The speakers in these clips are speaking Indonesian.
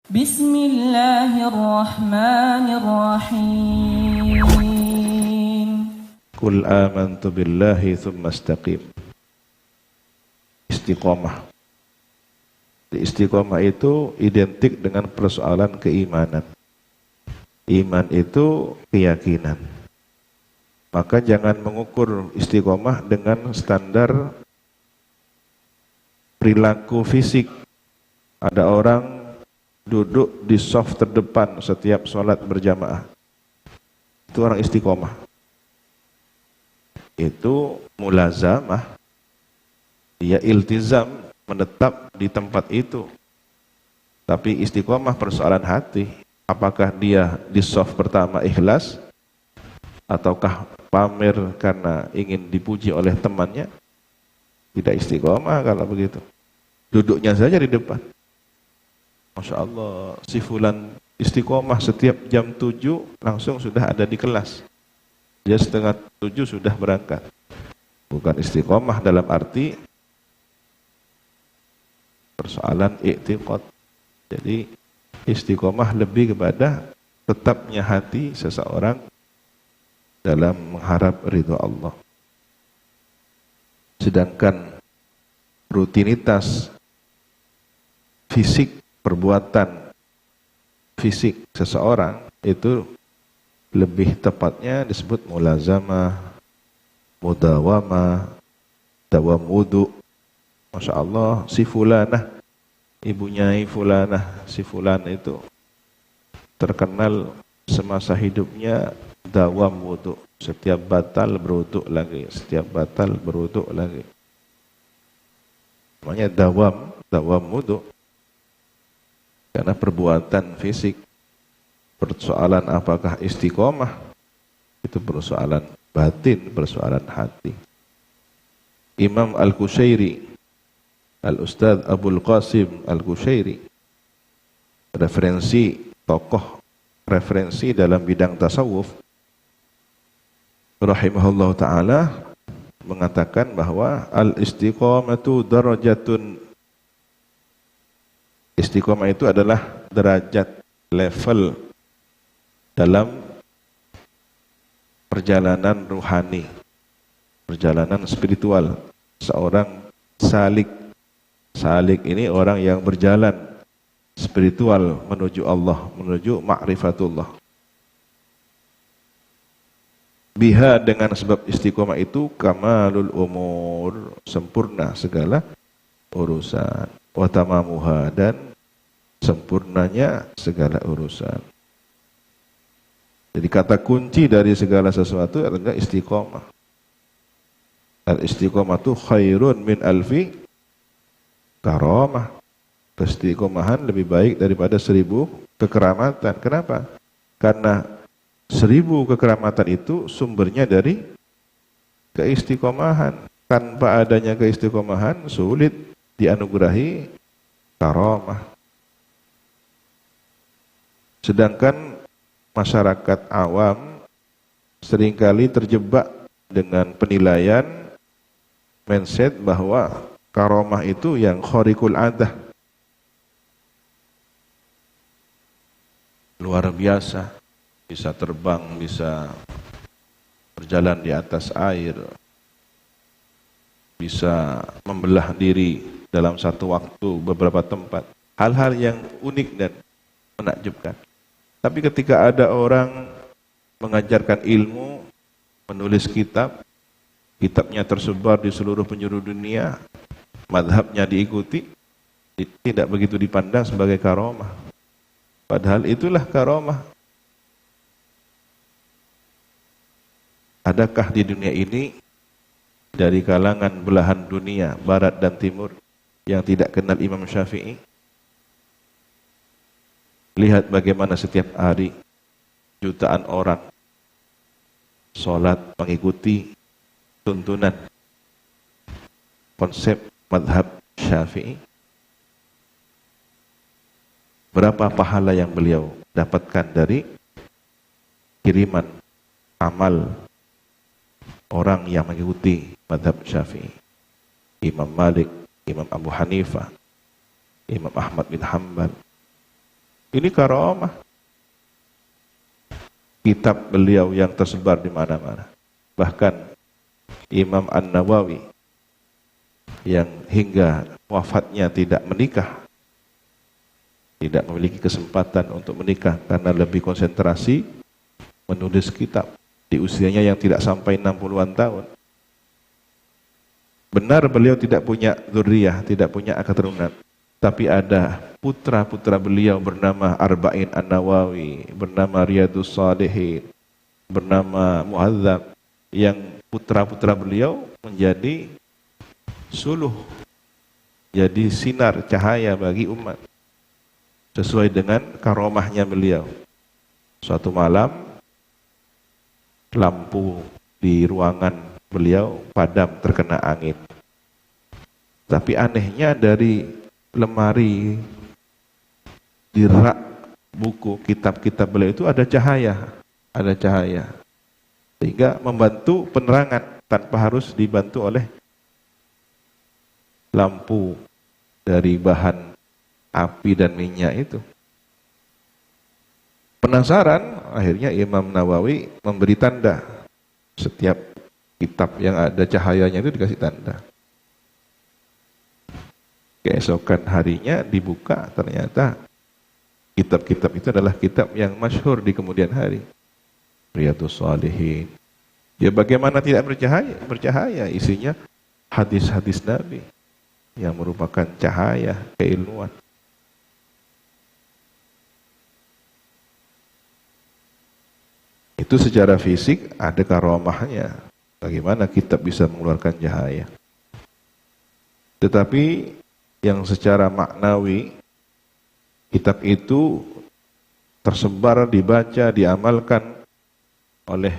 Bismillahirrahmanirrahim. Qul amantu billahi tsumma istaqim. Istiqomah. Istiqomah itu identik dengan persoalan keimanan. Iman itu keyakinan. Maka jangan mengukur istiqomah dengan standar perilaku fisik. Ada orang duduk di shaf terdepan setiap sholat berjamaah. Itu orang istiqomah. Itu mulazamah. Dia iltizam, menetap di tempat itu. Tapi istiqomah persoalan hati. Apakah dia di shaf pertama ikhlas? Ataukah pamer karena ingin dipuji oleh temannya? Tidak istiqomah kalau begitu. Duduknya saja di depan. Masya Allah, si fulan istiqomah setiap jam 7 langsung sudah ada di kelas. Dia setengah 7 sudah berangkat. Bukan istiqomah dalam arti persoalan i'tiqad. Jadi istiqomah lebih kepada tetapnya hati seseorang dalam mengharap ridha Allah. Sedangkan rutinitas fisik, perbuatan fisik seseorang itu lebih tepatnya disebut mulazamah, mudawamah, dawam wudu. Masya Allah, si fulanah, ibunya fulanah, si fulan itu terkenal semasa hidupnya dawam wudu. Setiap batal berwudu lagi, setiap batal berwudu lagi. Namanya dawam wudu. Karena perbuatan fisik. Persoalan apakah istiqomah? Itu persoalan batin, persoalan hati. Imam Al-Qushairi, Al-Ustadz Abul Qasim Al-Qushairi, referensi dalam bidang tasawuf, rahimahullah ta'ala, mengatakan bahwa al-istiqamatu darajatun. Istiqamah itu adalah derajat, level dalam perjalanan ruhani, perjalanan spiritual. Seorang salik. Salik ini orang yang berjalan spiritual menuju Allah, menuju ma'rifatullah. Biha, dengan sebab istiqomah itu, kamalul umur, sempurna segala urusan. Wa tamamuha, dan sempurnanya segala urusan. Jadi kata kunci dari segala sesuatu adalah istiqomah. Al-istiqomatu khairun min alfi karamah. Keistiqomahan lebih baik daripada 1000 kekeramatan. Kenapa? Karena 1000 kekeramatan itu sumbernya dari keistiqomahan. Tanpa adanya keistiqomahan sulit dianugerahi karamah. Sedangkan masyarakat awam seringkali terjebak dengan penilaian mindset bahwa karamah itu yang khariqul adah, luar biasa, bisa terbang, bisa berjalan di atas air, bisa membelah diri dalam satu waktu beberapa tempat. Hal-hal yang unik dan menakjubkan. Tapi ketika ada orang mengajarkan ilmu, menulis kitab, kitabnya tersebar di seluruh penjuru dunia, madhabnya diikuti, tidak begitu dipandang sebagai karamah. Padahal itulah karamah. Adakah di dunia ini dari kalangan belahan dunia, barat dan timur, yang tidak kenal Imam Syafi'i? Lihat bagaimana setiap hari jutaan orang sholat mengikuti tuntunan konsep madhab Syafi'i. Berapa pahala yang beliau dapatkan dari kiriman amal orang yang mengikuti madhab Syafi'i. Imam Malik, Imam Abu Hanifah, Imam Ahmad bin Hanbal, Ini karamah. Kitab beliau yang tersebar di mana-mana. Bahkan Imam An-Nawawi yang hingga wafatnya tidak menikah, tidak memiliki kesempatan untuk menikah karena lebih konsentrasi menulis kitab di usianya yang tidak sampai 60-an tahun. Benar beliau tidak punya dzurriyyah, tidak punya keturunan, tapi ada putra-putra beliau bernama Arba'in An-Nawawi, bernama Riyadhus Shalihin, bernama Muhadzab, yang putra-putra beliau menjadi suluh, jadi sinar cahaya bagi umat sesuai dengan karomahnya beliau. Suatu malam lampu di ruangan beliau padam terkena angin, tapi anehnya dari lemari di rak buku kitab-kitab beliau itu ada cahaya sehingga membantu penerangan tanpa harus dibantu oleh lampu dari bahan api dan minyak itu. Penasaran, akhirnya Imam Nawawi memberi tanda. Setiap kitab yang ada cahayanya itu dikasih tanda. Keesokan harinya dibuka, ternyata kitab-kitab itu adalah kitab yang masyhur di kemudian hari. Riyadhus Shalihin. Ya bagaimana tidak bercahaya? Bercahaya, isinya hadis-hadis Nabi yang merupakan cahaya keilmuan. Itu secara fisik ada karomahnya. Bagaimana kitab bisa mengeluarkan cahaya? Tetapi yang secara maknawi, kitab itu tersebar, dibaca, diamalkan oleh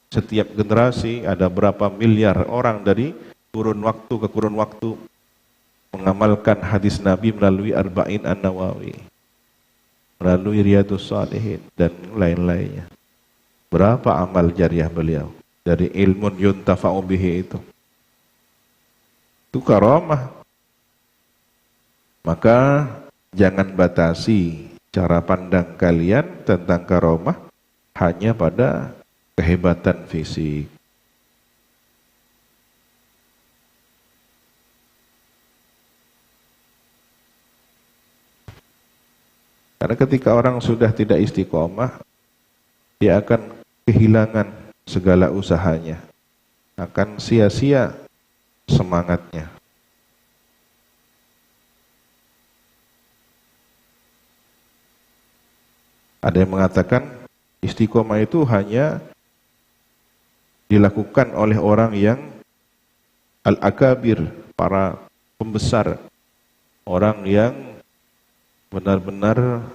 setiap generasi. Ada berapa miliar orang dari kurun waktu ke kurun waktu mengamalkan hadis Nabi melalui Arba'in An-Nawawi, melalui Riyadhus Shalihin dan lain-lainnya. Berapa amal jariah beliau dari ilmun yuntafa'u bihi itu karamah. Maka jangan batasi cara pandang kalian tentang karamah hanya pada kehebatan fisik. Karena ketika orang sudah tidak istiqomah, dia akan kehilangan segala usahanya, akan sia-sia semangatnya. Ada yang mengatakan istiqomah itu hanya dilakukan oleh orang yang al-akabir, para pembesar, orang yang benar-benar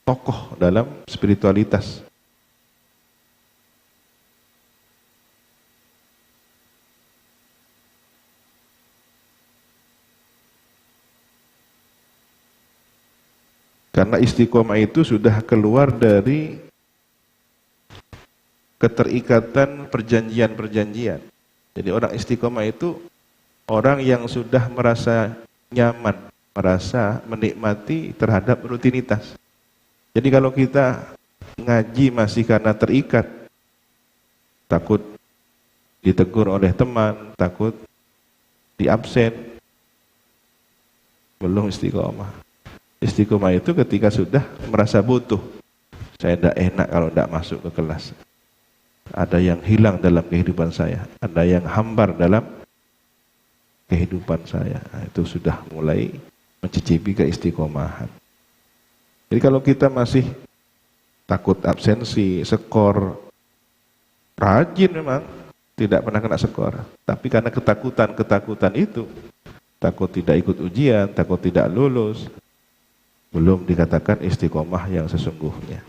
tokoh dalam spiritualitas. Karena istiqomah itu sudah keluar dari keterikatan perjanjian-perjanjian. Jadi orang istiqomah itu orang yang sudah merasa nyaman, merasa menikmati terhadap rutinitas. Jadi kalau kita ngaji masih karena terikat, takut ditegur oleh teman, takut diabsen, belum istiqomah. Istiqomah itu ketika sudah merasa butuh. Saya tidak enak kalau tidak masuk ke kelas. Ada yang hilang dalam kehidupan saya. Ada yang hambar dalam kehidupan saya. Nah, itu sudah mulai mencicipi keistiqomahan. Jadi kalau kita masih takut absensi, skor, rajin memang, tidak pernah kena skor. Tapi karena ketakutan itu, takut tidak ikut ujian, takut tidak lulus, belum dikatakan istiqomah yang sesungguhnya.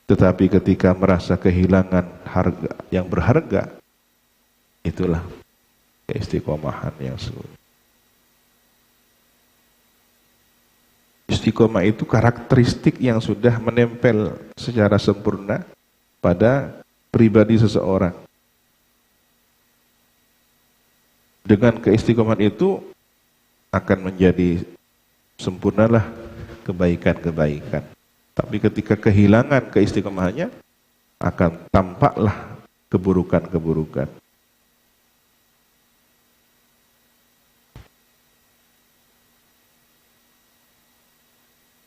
Tetapi ketika merasa kehilangan harga yang berharga, itulah keistiqomahan yang sesungguhnya. Istiqomah itu karakteristik yang sudah menempel secara sempurna pada pribadi seseorang. Dengan keistiqomahan itu akan menjadi sempurnalah kebaikan-kebaikan. Tapi ketika kehilangan keistiqomahannya, akan tampaklah keburukan-keburukan.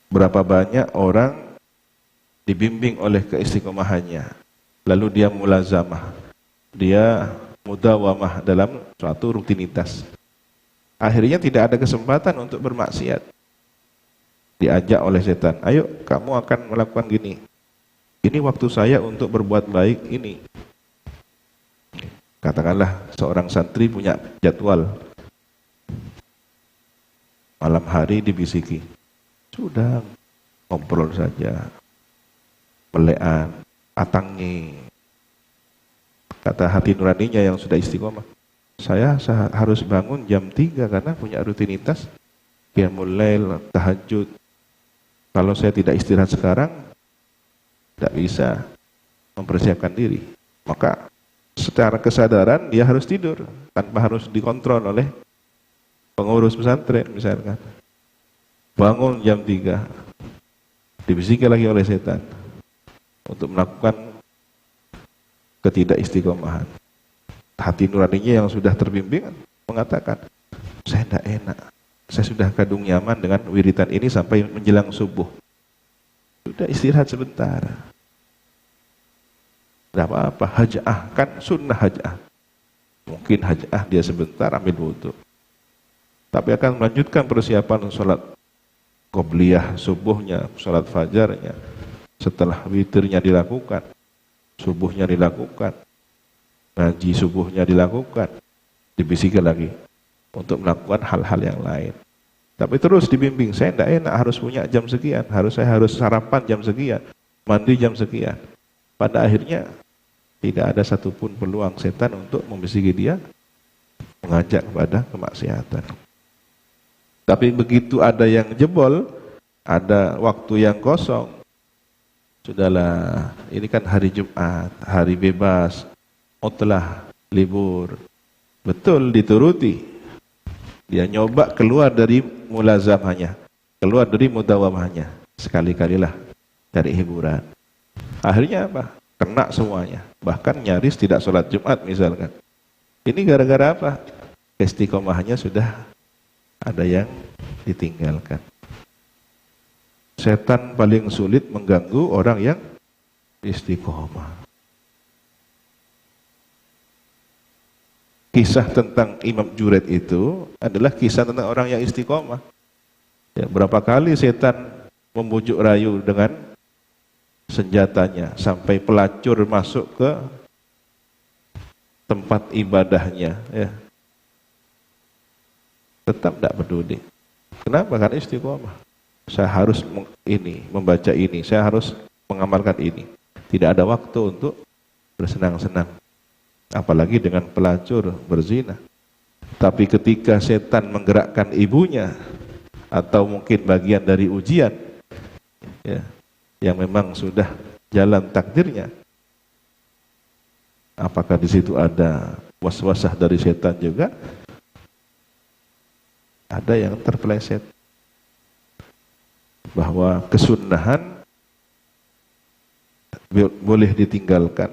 Berapa banyak orang dibimbing oleh keistiqomahannya, lalu dia mulazamah, dia mudawamah dalam suatu rutinitas. Akhirnya tidak ada kesempatan untuk bermaksiat. Diajak oleh setan, ayo kamu akan melakukan gini. Ini waktu saya untuk berbuat baik ini. Katakanlah seorang santri punya jadwal. Malam hari dibisiki. Sudah, ngobrol saja. Melean, atangi. Kata hati nuraninya yang sudah istiqomah. Saya harus bangun jam 3 karena punya rutinitas. Qiyamul lail, tahajud. Kalau saya tidak istirahat sekarang, tidak bisa mempersiapkan diri. Maka secara kesadaran dia harus tidur tanpa harus dikontrol oleh pengurus pesantren misalkan. Bangun jam 3, dibisiki lagi oleh setan untuk melakukan ketidakistiqomahan. Hati nuraninya yang sudah terbimbing mengatakan, saya tidak enak. Saya sudah kadung nyaman dengan wiritan ini sampai menjelang subuh. Sudah istirahat sebentar. Tidak apa-apa, haja'ah, kan sunnah haja'ah. Mungkin haja'ah dia sebentar ambil wudhu. Tapi akan melanjutkan persiapan sholat qobliyah subuhnya, sholat fajarnya. Setelah witirnya dilakukan, subuhnya dilakukan, ngaji subuhnya dilakukan, dibisiki lagi untuk melakukan hal-hal yang lain. Tapi terus dibimbing, saya tidak enak harus punya jam sekian, saya harus sarapan jam sekian, mandi jam sekian. Pada akhirnya tidak ada satupun peluang setan untuk membisiki dia, mengajak kepada kemaksiatan. Tapi begitu ada yang jebol, ada waktu yang kosong, sudahlah, ini kan hari Jumat, hari bebas, utlah, libur, betul dituruti. Dia nyoba keluar dari mulazamahnya, keluar dari mudawamahnya. Sekali-kalilah cari hiburan. Akhirnya apa? Kena semuanya. Bahkan nyaris tidak sholat Jumat misalkan. Ini gara-gara apa? Istiqomahnya sudah ada yang ditinggalkan. Setan paling sulit mengganggu orang yang istiqomah. Kisah tentang Imam Junaid itu adalah kisah tentang orang yang istiqomah. Ya, berapa kali setan membujuk rayu dengan senjatanya sampai pelacur masuk ke tempat ibadahnya. Ya. Tetap tidak peduli. Kenapa? Karena istiqomah. Saya harus membaca ini, saya harus mengamalkan ini. Tidak ada waktu untuk bersenang-senang. Apalagi dengan pelacur berzina. Tapi ketika setan menggerakkan ibunya atau mungkin bagian dari ujian ya, yang memang sudah jalan takdirnya, apakah di situ ada waswasah dari setan juga? Ada yang terpeleset bahwa kesunnahan boleh ditinggalkan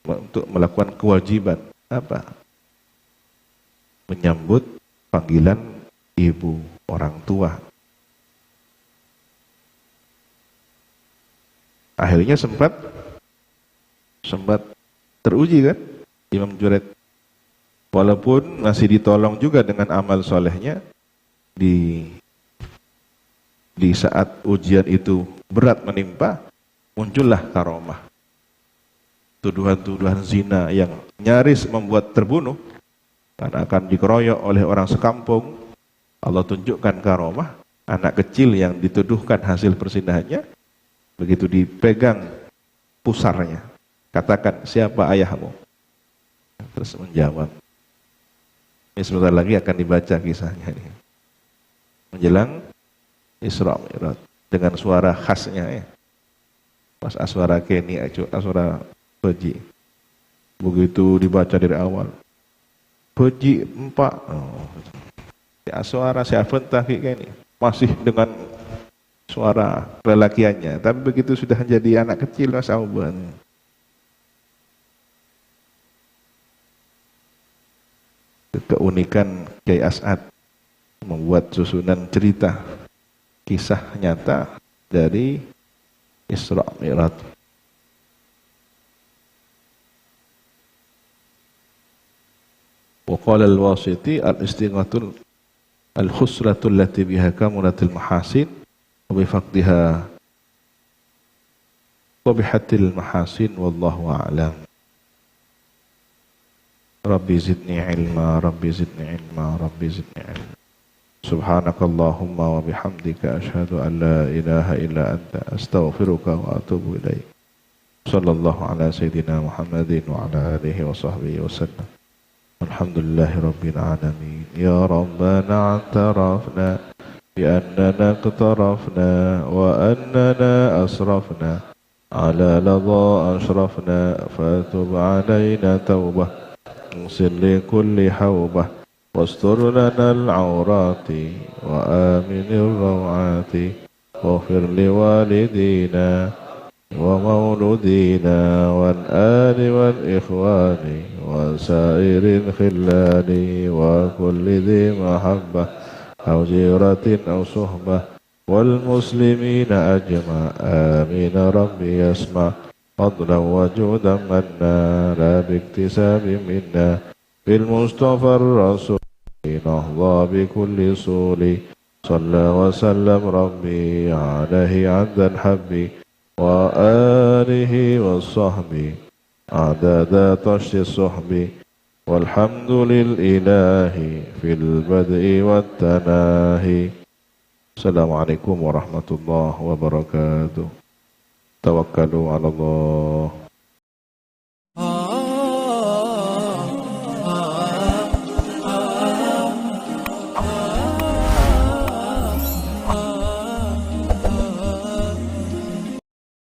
untuk melakukan kewajiban apa? Menyambut panggilan ibu, orang tua. Akhirnya sempat teruji kan Imam Junaid. Walaupun masih ditolong juga dengan amal solehnya, di saat ujian itu berat menimpa, muncullah karomah. Tuduhan-tuduhan zina yang nyaris membuat terbunuh karena akan dikeroyok oleh orang sekampung. Allah tunjukkan karomah, anak kecil yang dituduhkan hasil persinahannya, begitu dipegang pusarnya, katakan siapa ayahmu? Terus menjawab. Ini sebentar lagi akan dibaca kisahnya ini. Menjelang Isra Mi'raj dengan suara khasnya ya. Pas suara Kenny, suara Beji. Begitu dibaca dari awal. Beji 4. Ya suara saya fentah kayak ini. Masih dengan suara lelakiannya, tapi begitu sudah jadi anak kecil Masya Allah. Keunikan Kiai As'ad membuat susunan cerita kisah nyata dari Isra Mi'raj. Wa qala al-Wasiti al-istighathul al-khusratul lati biha kamulatil mahasin wa bi faqdiha wa bihatil mahasin wallahu a'lam. Rabbi zidni ilma, Rabbi zidni ilma, Rabbi zidni ilma. Subhanakallahumma wa bihamdika ashhadu an la ilaha illa anta astaghfiruka wa atubu ilaik. Sallallahu ala sayyidina Muhammadin wa ala alihi wa sahbihi wa sallam. Alhamdulillahi rabbil alamin. Ya Rabbana a'tarafna bi annana iqtarafna wa annana asrafna ala ladha ashrafna fatub alayna tawbah اغفر لكل حوبة واستر لنا العورات وآمن الروعات واغفر لوالدينا ومولودينا والآل والإخوان وسائر الخلان وكل ذي محبة أو جيرة أو صحبة والمسلمين أجمع آمين ربي يسمع فضلا وجودا منا لا باكتساب منا بالمصطفى الرسول نهضى بكل صول صلى وسلم ربي عليه عند الحب وآله والصحب عدد طش الصحب والحمد للإله في البدء والتناهي. السلام عليكم ورحمة الله وبركاته. Tawakkalu ala Allah.